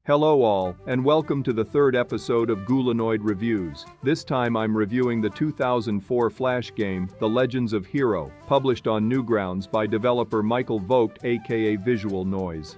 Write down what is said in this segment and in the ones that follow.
Hello all, and welcome to the third episode of Ghoulonoid Reviews. This time I'm reviewing the 2004 Flash game, The Legends of Hiro, published on Newgrounds by developer Michael Vogt aka Visual Noise.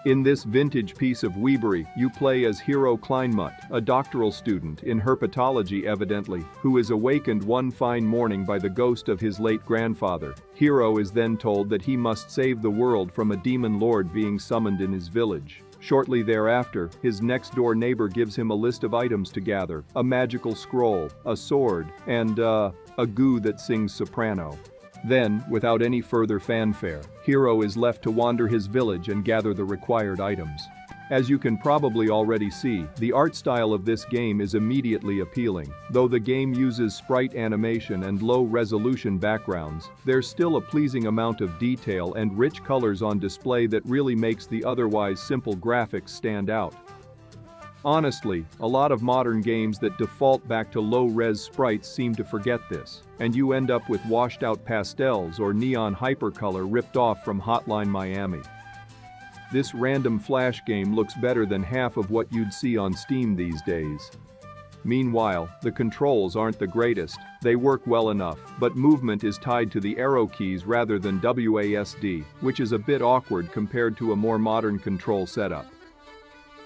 In this vintage piece of weebery, you play as Hiro Kleinmutt, a doctoral student in herpetology evidently, who is awakened one fine morning by the ghost of his late grandfather. Hiro is then told that he must save the world from a demon lord being summoned in his village. Shortly thereafter, his next-door neighbor gives him a list of items to gather: a magical scroll, a sword, and, a goo that sings soprano. Then, without any further fanfare, Hiro is left to wander his village and gather the required items. As you can probably already see, the art style of this game is immediately appealing. Though the game uses sprite animation and low-resolution backgrounds, there's still a pleasing amount of detail and rich colors on display that really makes the otherwise simple graphics stand out. Honestly, a lot of modern games that default back to low-res sprites seem to forget this, and you end up with washed-out pastels or neon hypercolor ripped off from Hotline Miami. This random Flash game looks better than half of what you'd see on Steam these days. Meanwhile, the controls aren't the greatest. They work well enough, but movement is tied to the arrow keys rather than WASD, which is a bit awkward compared to a more modern control setup.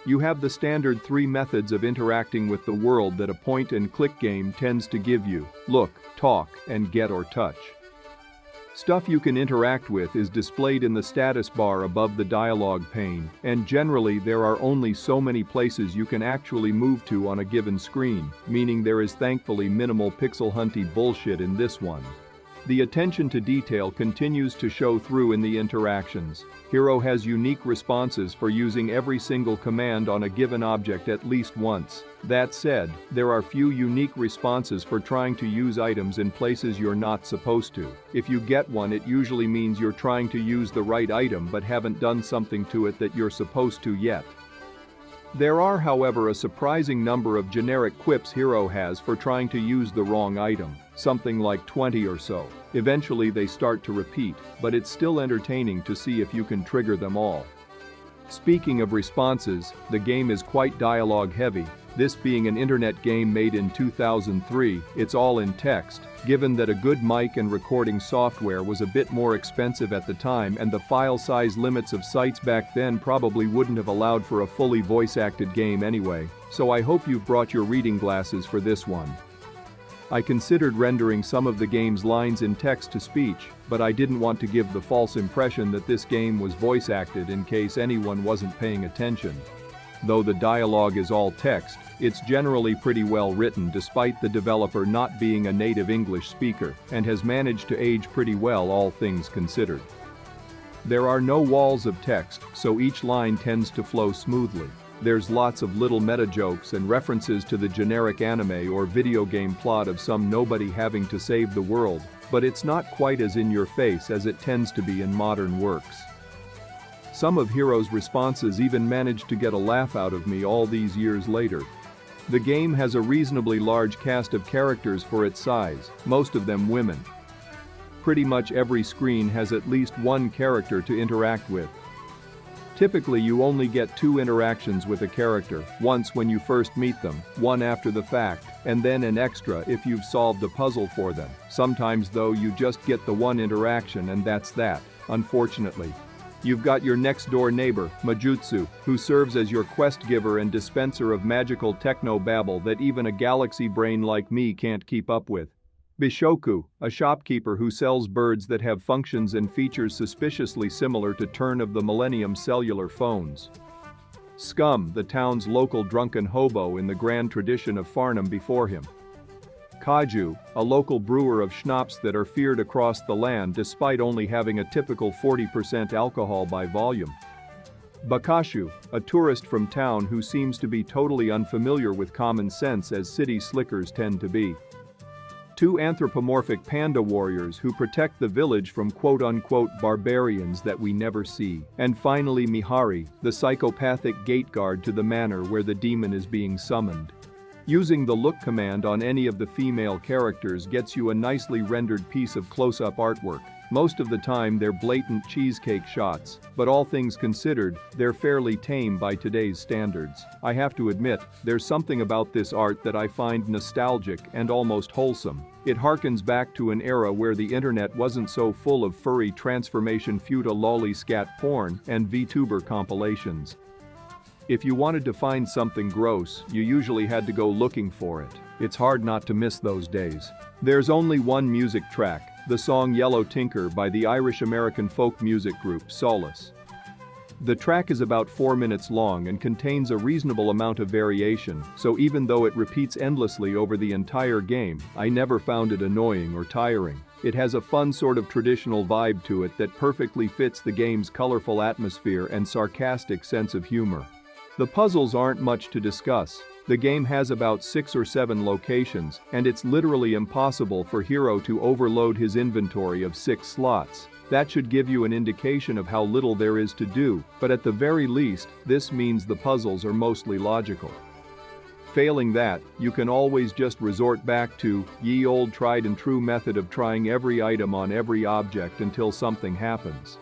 You have the standard three methods of interacting with the world that a point-and-click game tends to give you: look, talk, and get or touch. Stuff you can interact with is displayed in the status bar above the dialogue pane, and generally there are only so many places you can actually move to on a given screen, meaning there is thankfully minimal pixel hunty bullshit in this one. The attention to detail continues to show through in the interactions. Hiro has unique responses for using every single command on a given object at least once. That said, there are few unique responses for trying to use items in places you're not supposed to. If you get one, it usually means you're trying to use the right item but haven't done something to it that you're supposed to yet. There are, however, a surprising number of generic quips Hiro has for trying to use the wrong item, something like 20 or so. Eventually they start to repeat, but it's still entertaining to see if you can trigger them all. Speaking of responses, the game is quite dialogue heavy. This being an internet game made in 2003, it's all in text, given that a good mic and recording software was a bit more expensive at the time and the file size limits of sites back then probably wouldn't have allowed for a fully voice-acted game anyway, so I hope you've brought your reading glasses for this one. I considered rendering some of the game's lines in text-to-speech, but I didn't want to give the false impression that this game was voice-acted in case anyone wasn't paying attention. Though the dialogue is all text, it's generally pretty well written despite the developer not being a native English speaker, and has managed to age pretty well all things considered. There are no walls of text, so each line tends to flow smoothly. There's lots of little meta-jokes and references to the generic anime or video game plot of some nobody having to save the world, but it's not quite as in your face as it tends to be in modern works. Some of Hiro's responses even managed to get a laugh out of me all these years later. The game has a reasonably large cast of characters for its size, most of them women. Pretty much every screen has at least one character to interact with. Typically you only get two interactions with a character, once when you first meet them, one after the fact, and then an extra if you've solved a puzzle for them. Sometimes though you just get the one interaction and that's that, unfortunately. You've got your next-door neighbor, Majutsu, who serves as your quest giver and dispenser of magical techno-babble that even a galaxy brain like me can't keep up with. Bishoku, a shopkeeper who sells birds that have functions and features suspiciously similar to turn-of-the-millennium cellular phones. Scum, the town's local drunken hobo in the grand tradition of Farnham before him. Kaju, a local brewer of schnapps that are feared across the land despite only having a typical 40% alcohol by volume. Bakashu, a tourist from town who seems to be totally unfamiliar with common sense as city slickers tend to be. Two anthropomorphic panda warriors who protect the village from quote-unquote barbarians that we never see. And finally Mihari, the psychopathic gate guard to the manor where the demon is being summoned. Using the look command on any of the female characters gets you a nicely rendered piece of close-up artwork. Most of the time they're blatant cheesecake shots, but all things considered, they're fairly tame by today's standards. I have to admit, there's something about this art that I find nostalgic and almost wholesome. It harkens back to an era where the internet wasn't so full of furry transformation futa lolly scat porn and VTuber compilations. If you wanted to find something gross, you usually had to go looking for it. It's hard not to miss those days. There's only one music track, the song Yellow Tinker by the Irish-American folk music group Solas. The track is about 4 minutes long and contains a reasonable amount of variation, so even though it repeats endlessly over the entire game, I never found it annoying or tiring. It has a fun sort of traditional vibe to it that perfectly fits the game's colorful atmosphere and sarcastic sense of humor. The puzzles aren't much to discuss. The game has about 6 or 7 locations, and it's literally impossible for Hiro to overload his inventory of 6 slots. That should give you an indication of how little there is to do, but at the very least, this means the puzzles are mostly logical. Failing that, you can always just resort back to ye old tried and true method of trying every item on every object until something happens.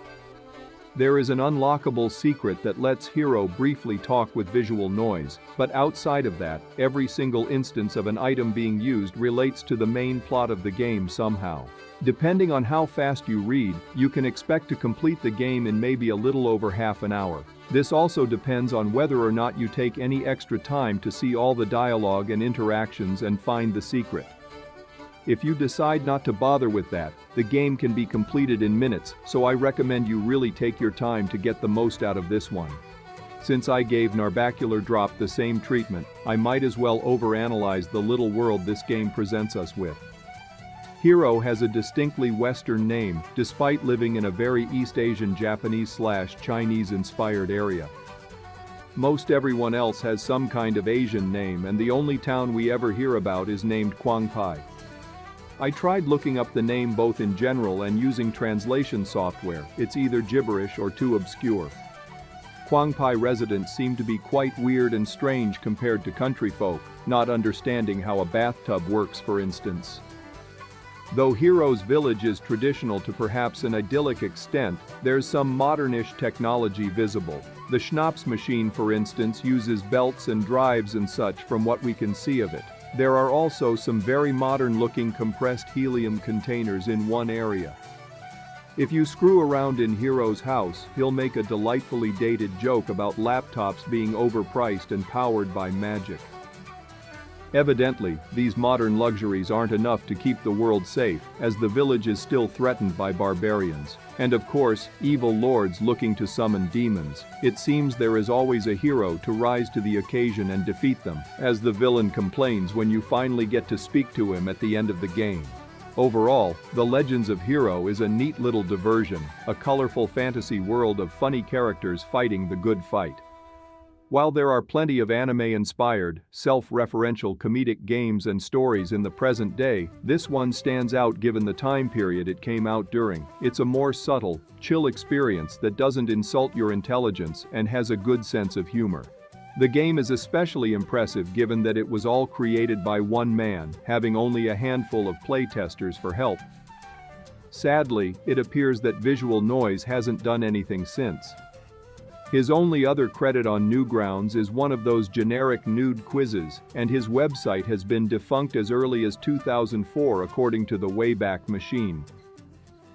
There is an unlockable secret that lets Hiro briefly talk with visual noise, but outside of that, every single instance of an item being used relates to the main plot of the game somehow. Depending on how fast you read, you can expect to complete the game in maybe a little over half an hour. This also depends on whether or not you take any extra time to see all the dialogue and interactions and find the secret. If you decide not to bother with that, the game can be completed in minutes, so I recommend you really take your time to get the most out of this one. Since I gave Narbacular Drop the same treatment, I might as well overanalyze the little world this game presents us with. Hiro has a distinctly Western name, despite living in a very East Asian Japanese/Chinese-inspired area. Most everyone else has some kind of Asian name, and the only town we ever hear about is named Kwangpai. I tried looking up the name both in general and using translation software. It's either gibberish or too obscure. Kwangpai residents seem to be quite weird and strange compared to country folk, not understanding how a bathtub works, for instance. Though Hiro's village is traditional to perhaps an idyllic extent, there's some modernish technology visible. The schnapps machine, for instance, uses belts and drives and such from what we can see of it. There are also some very modern-looking compressed helium containers in one area. If you screw around in Hiro's house, he'll make a delightfully dated joke about laptops being overpriced and powered by magic. Evidently, these modern luxuries aren't enough to keep the world safe, as the village is still threatened by barbarians. And of course, evil lords looking to summon demons. It seems there is always a hero to rise to the occasion and defeat them, as the villain complains when you finally get to speak to him at the end of the game. Overall, The Legends of Hiro is a neat little diversion, a colorful fantasy world of funny characters fighting the good fight. While there are plenty of anime-inspired, self-referential comedic games and stories in the present day, this one stands out given the time period it came out during. It's a more subtle, chill experience that doesn't insult your intelligence and has a good sense of humor. The game is especially impressive given that it was all created by one man, having only a handful of playtesters for help. Sadly, it appears that Visual Noise hasn't done anything since. His only other credit on Newgrounds is one of those generic nude quizzes, and his website has been defunct as early as 2004 according to the Wayback Machine.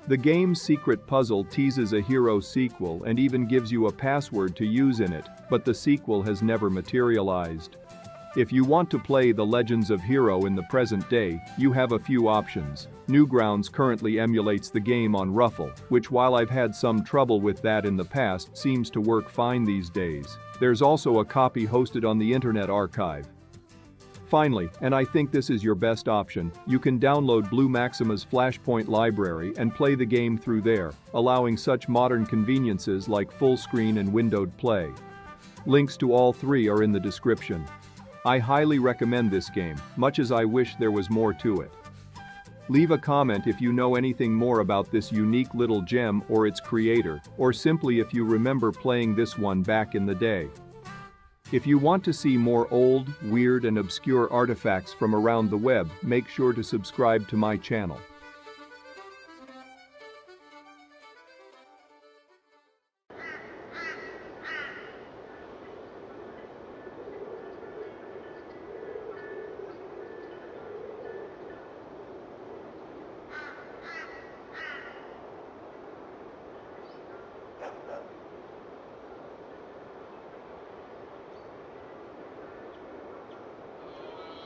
The game's secret puzzle teases a Hiro sequel and even gives you a password to use in it, but the sequel has never materialized. If you want to play The Legends of Hiro in the present day, you have a few options. Newgrounds currently emulates the game on Ruffle, which while I've had some trouble with that in the past seems to work fine these days. There's also a copy hosted on the Internet Archive. Finally, and I think this is your best option, you can download Blue Maxima's Flashpoint library and play the game through there, allowing such modern conveniences like full screen and windowed play. Links to all three are in the description. I highly recommend this game, much as I wish there was more to it. Leave a comment if you know anything more about this unique little gem or its creator, or simply if you remember playing this one back in the day. If you want to see more old, weird and obscure artifacts from around the web, make sure to subscribe to my channel.